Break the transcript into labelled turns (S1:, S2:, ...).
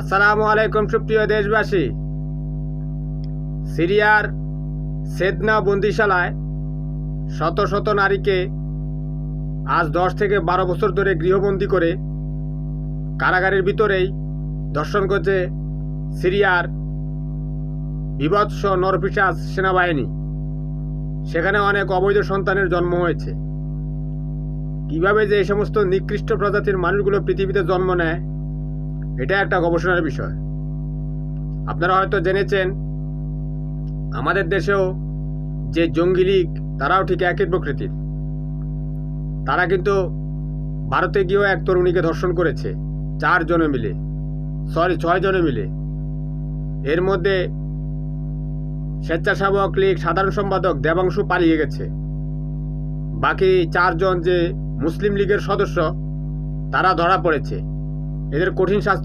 S1: আসসালামু আলাইকুম সুপ্রিয় দেশবাসী। সিরিয়ার সেদনা বন্দিশালায় শত শত নারীকে আজ 10 থেকে 12 বছর ধরে গৃহবন্দী করে কারাগারের ভিতরেই ধর্ষণ করছে সিরিয়ার বিভৎস নরপিশাচ সেনাবাহিনী। সেখানে অনেক অবৈধ সন্তানের জন্ম হয়েছে। কিভাবে যে এই সমস্ত নিকৃষ্ট প্রজাতির মানুষগুলো পৃথিবীতে জন্ম নেয়, এটা একটা গবেষণার বিষয়। আপনারা হয়তো জেনেছেন, আমাদের দেশেও যে জঙ্গি লীগ, তারাও ঠিক একই প্রকৃতির। তারা কিন্তু ভারতে গিয়েও এক তরুণীকে ধর্ষণ করেছে 6 জনে মিলে। এর মধ্যে স্বেচ্ছাসেবক লীগ সাধারণ সম্পাদক দেবাংশু পালিয়ে গেছে। বাকি 4 জন যে মুসলিম লীগের সদস্য, তারা ধরা পড়েছে। এদের কঠিন শাস্তি